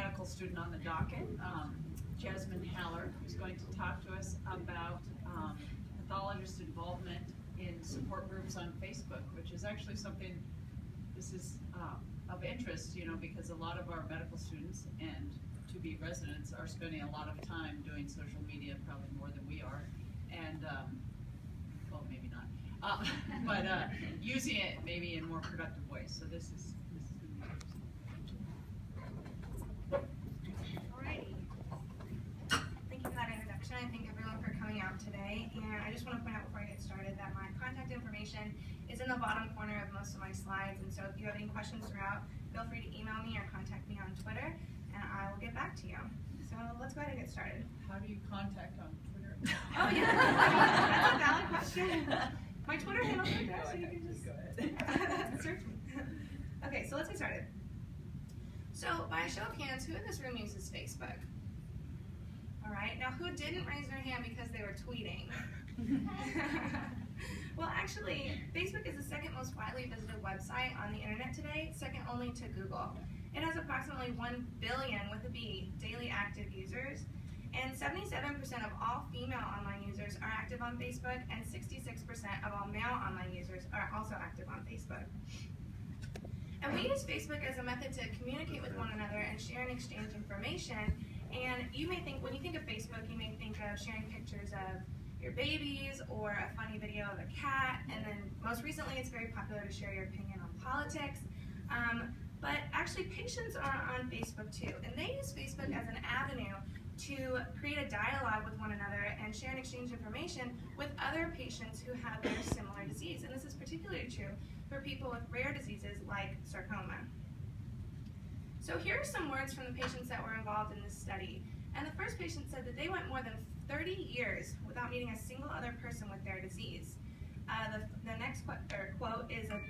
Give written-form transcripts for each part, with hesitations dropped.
medical student on the docket, Jasmine Haller, who's going to talk to us about pathologist involvement in support groups on Facebook, which is actually something, this is of interest, you know, because a lot of our medical students and to-be residents are spending a lot of time doing social media, probably more than we are, and, well, maybe not, but using it maybe in more productive ways. So this is Alrighty. Thank you for that introduction. I thank everyone for coming out today. And I just want to point out before I get started that my contact information is in the bottom corner of most of my slides. And so if you have any questions throughout, feel free to email me or contact me on Twitter, and I will get back to you. So let's go ahead and get started. How do you contact on Twitter? Oh yeah, that's a valid question. My Twitter handle is there, so you can just search me. Okay, so let's get started. So by a show of hands, who in this room uses Facebook? All right, now who didn't raise their hand because they were tweeting? Well, actually, Facebook is the second most widely visited website on the internet today, second only to Google. It has approximately 1 billion, with a B, daily active users, and 77% of all female online users are active on Facebook, and 66% of all male online users are also active on Facebook. And we use Facebook as a method to communicate with one another and share and exchange information. And you may think, when you think of Facebook, you may think of sharing pictures of your babies or a funny video of a cat, and then most recently it's very popular to share your opinion on politics. But actually patients are on Facebook too, and they use Facebook as an avenue to create a dialogue with one another and share and exchange information with other patients who have very similar disease. And this is particularly true for people with rare diseases like sarcoma. So here are some words from the patients that were involved in this study. And the first patient said that they went more than 30 years without meeting a single other person with their disease. The next quote is a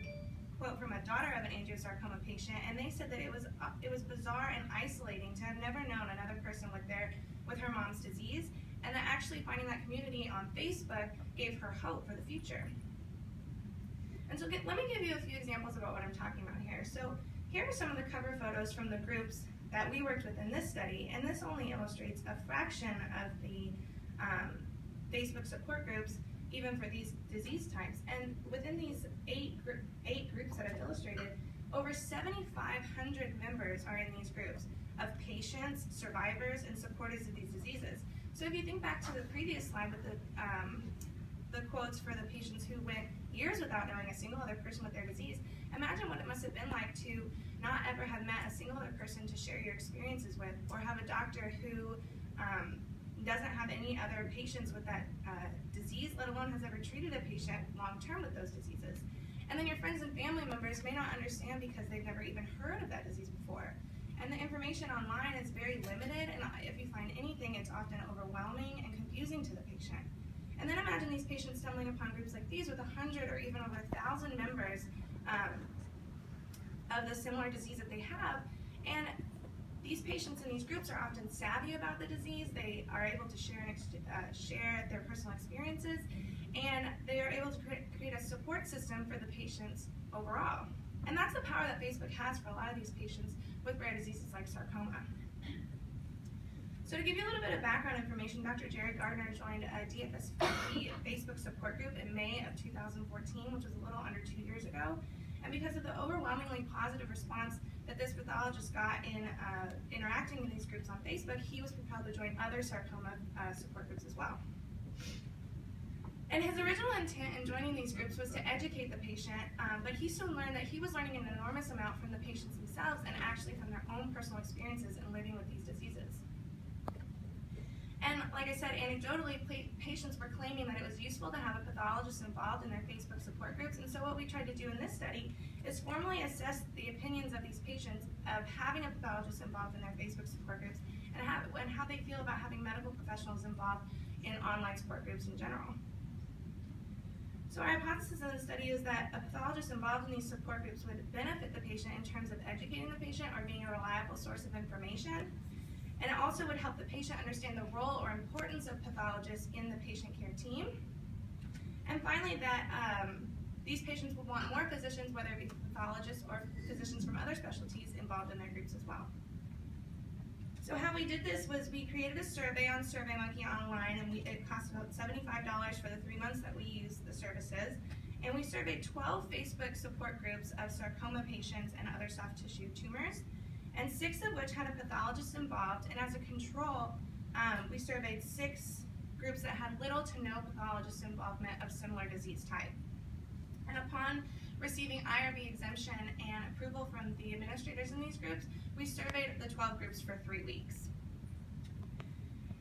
quote from a daughter of an angiosarcoma patient, and they said that it was bizarre and isolating to have never known another person with her mom's disease, and that actually finding that community on Facebook gave her hope for the future. And so let me give you a few examples about what I'm talking about here. So here are some of the cover photos from the groups that we worked with in this study, and this only illustrates a fraction of the Facebook support groups, even for these disease types. And within these eight groups that I've illustrated, over 7,500 members are in these groups of patients, survivors, and supporters of these diseases. So if you think back to the previous slide with the quotes for the patients who went years without knowing a single other person with their disease, imagine what it must have been like to not ever have met a single other person to share your experiences with, or have a doctor who doesn't have any other patients with that disease, let alone has ever treated a patient long-term with those diseases. And then your friends and family members may not understand because they've never even heard of that disease before. And the information online is very limited, and if you find anything, it's often overwhelming and confusing to the patient. And then imagine these patients stumbling upon groups like these with 100 or even over 1,000 members of the similar disease that they have. And these patients in these groups are often savvy about the disease. They are able to share their personal experiences, and they are able to create a support system for the patients overall. And that's the power that Facebook has for a lot of these patients with rare diseases like sarcoma. So to give you a little bit of background information, Dr. Jared Gardner joined a DFS50 Facebook support group in May of 2014, which was a little under 2 years ago. And because of the overwhelmingly positive response that this pathologist got in interacting in these groups on Facebook, he was compelled to join other sarcoma support groups as well. And his original intent in joining these groups was to educate the patient, but he soon learned that he was learning an enormous amount from the patients themselves and actually from their own personal experiences in living with these diseases. And like I said, anecdotally, patients were claiming that it was useful to have a pathologist involved in their Facebook support groups. And so what we tried to do in this study is formally assess the opinions of these patients of having a pathologist involved in their Facebook support groups, and how they feel about having medical professionals involved in online support groups in general. So our hypothesis in the study is that a pathologist involved in these support groups would benefit the patient in terms of educating the patient or being a reliable source of information. And it also would help the patient understand the role or importance of pathologists in the patient care team. And finally, that these patients would want more physicians, whether it be pathologists or physicians from other specialties, involved in their groups as well. So how we did this was we created a survey on SurveyMonkey online, and it cost about $75 for the 3 months that we used the services. And we surveyed 12 Facebook support groups of sarcoma patients and other soft tissue tumors, and 6 of which had a pathologist involved. And as a control, we surveyed 6 groups that had little to no pathologist involvement of similar disease type. And upon receiving IRB exemption and approval from the administrators in these groups, we surveyed the 12 groups for 3 weeks.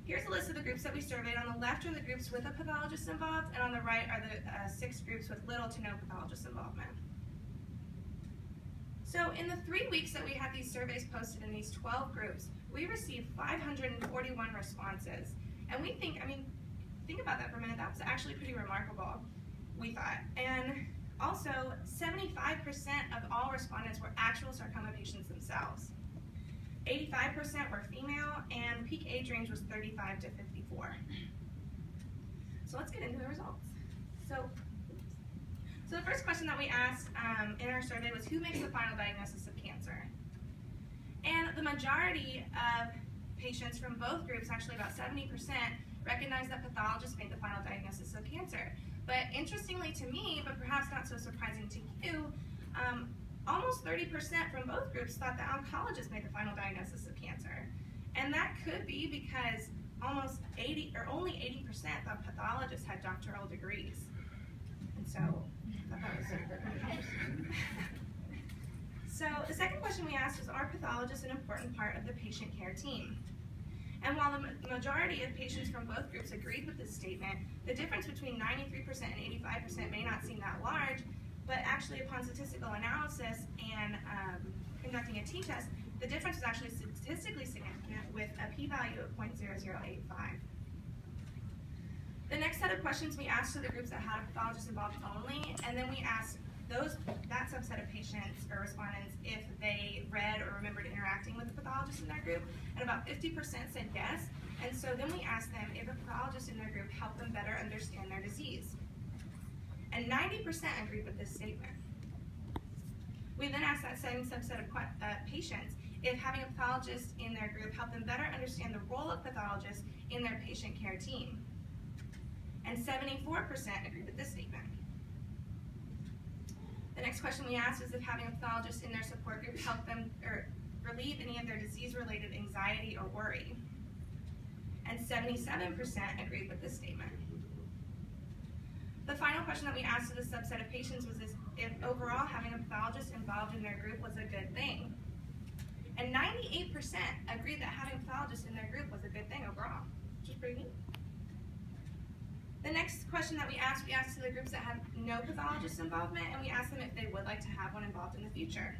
Here's a list of the groups that we surveyed. On the left are the groups with a pathologist involved, and on the right are the 6 groups with little to no pathologist involvement. So in the 3 weeks that we had these surveys posted in these 12 groups, we received 541 responses. And we think, think about that for a minute, that's actually pretty remarkable, we thought. And also, 75% of all respondents were actual sarcoma patients themselves. 85% were female, and peak age range was 35 to 54. So let's get into the results. So the first question that we asked in our survey was, who makes the final diagnosis of cancer? And the majority of patients from both groups, actually about 70%, recognized that pathologists made the final diagnosis of cancer. But interestingly to me, but perhaps not so surprising to you, almost 30% from both groups thought that oncologists made the final diagnosis of cancer. And that could be because almost 80, or only 80% of pathologists had doctoral degrees. And so, I thought that was interesting. So the second question we asked was, are pathologists an important part of the patient care team? And while the majority of patients from both groups agreed with this statement, the difference between 93% and 85% may not seem that large, but actually upon statistical analysis and conducting a t-test, the difference is actually statistically significant with a p-value of 0.0085. The next set of questions we asked to the groups that had a pathologist involved only, and then we asked that subset of patients or respondents if they read or remembered interacting with a pathologist in their group, and about 50% said yes. And so then we asked them if a pathologist in their group helped them better understand their disease. And 90% agreed with this statement. We then asked that same subset of patients if having a pathologist in their group helped them better understand the role of pathologists in their patient care team. And 74% agreed with this statement. The next question we asked is if having a pathologist in their support group helped them or relieve any of their disease-related anxiety or worry. And 77% agreed with this statement. The final question that we asked to the subset of patients was if overall having a pathologist involved in their group was a good thing. And 98% agreed that having a pathologist in their group was a good thing overall, which is pretty neat. The next question that we asked to the groups that had no pathologist involvement, and we asked them if they would like to have one involved in the future.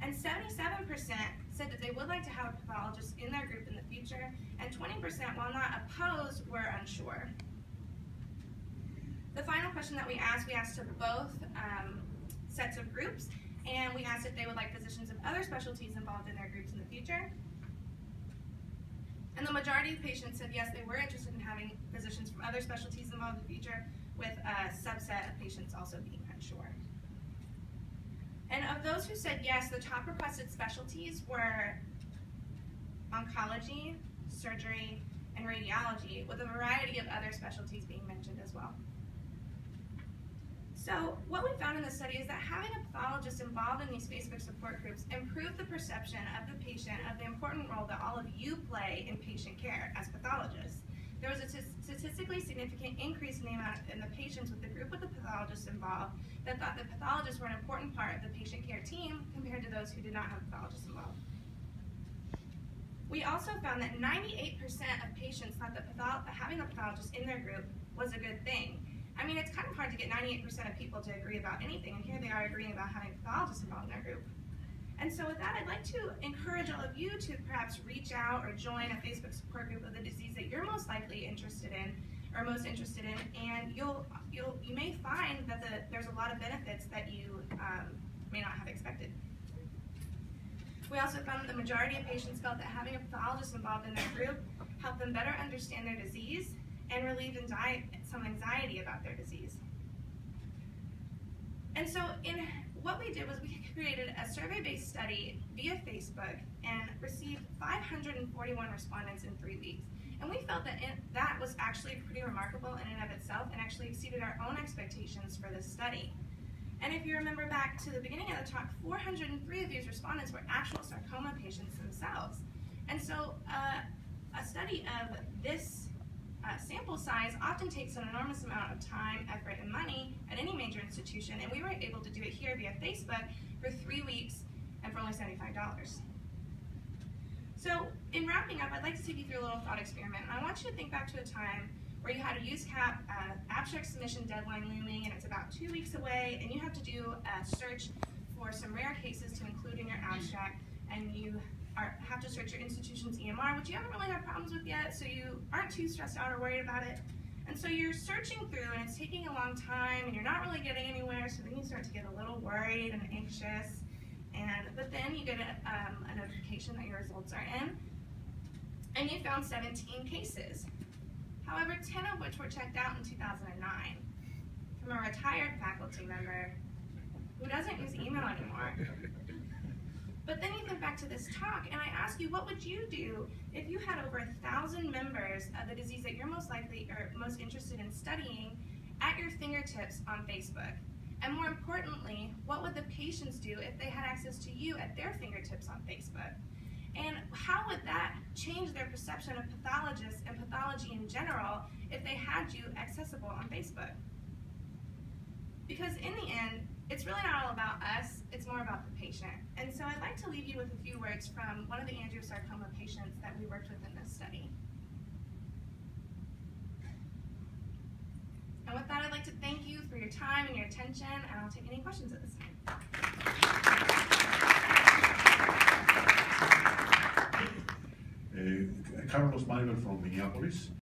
And 77% said that they would like to have a pathologist in their group in the future, and 20%, while not opposed, were unsure. The final question that we asked to both sets of groups, and we asked if they would like physicians of other specialties involved in their groups in the future. And the majority of patients said yes, they were interested in having physicians from other specialties involved in the future, with a subset of patients also being unsure. And of those who said yes, the top requested specialties were oncology, surgery, and radiology, with a variety of other specialties being mentioned as well. So what we found in the study is that having a pathologist involved in these Facebook support groups improved the perception of the patient of the important role that all of you play in patient care as pathologists. There was a statistically significant increase in the patients with the group with the pathologist involved that thought that pathologists were an important part of the patient care team compared to those who did not have a pathologist involved. We also found that 98% of patients thought that having a pathologist in their group was a good thing. I mean, it's kind of hard to get 98% of people to agree about anything, and here they are agreeing about having pathologists involved in their group. And so with that, I'd like to encourage all of you to perhaps reach out or join a Facebook support group of the disease that you're most likely interested in, or most interested in, and you may find that there's a lot of benefits that you may not have expected. We also found that the majority of patients felt that having a pathologist involved in their group helped them better understand their disease and relieve some anxiety about their disease. And so what we did was we created a survey-based study via Facebook and received 541 respondents in 3 weeks. And we felt that that was actually pretty remarkable in and of itself and actually exceeded our own expectations for this study. And if you remember back to the beginning of the talk, 403 of these respondents were actual sarcoma patients themselves. And so a study of this sample size often takes an enormous amount of time, effort, and money at any major institution, and we were able to do it here via Facebook for 3 weeks and for only $75. So in wrapping up, I'd like to take you through a little thought experiment. And I want you to think back to a time where you had a USCAP abstract submission deadline looming, and it's about 2 weeks away, and you have to do a search for some rare cases to include in your abstract, and you have to search your institution's EMR, which you haven't really had problems with yet, so you aren't too stressed out or worried about it. And so you're searching through, and it's taking a long time, and you're not really getting anywhere, so then you start to get a little worried and anxious. But then you get a notification that your results are in, and you found 17 cases. However, 10 of which were checked out in 2009 from a retired faculty member who doesn't use email anymore. But then you think back to this talk, and I ask you, what would you do if you had over 1,000 members of the disease that you're most likely or most interested in studying at your fingertips on Facebook? And more importantly, what would the patients do if they had access to you at their fingertips on Facebook? And how would that change their perception of pathologists and pathology in general if they had you accessible on Facebook? Because in the end, it's really not all about us, it's more about the patient. And so I'd like to leave you with a few words from one of the angiosarcoma patients that we worked with in this study. And with that, I'd like to thank you for your time and your attention, and I'll take any questions at this time. Carlos Maribel from Minneapolis.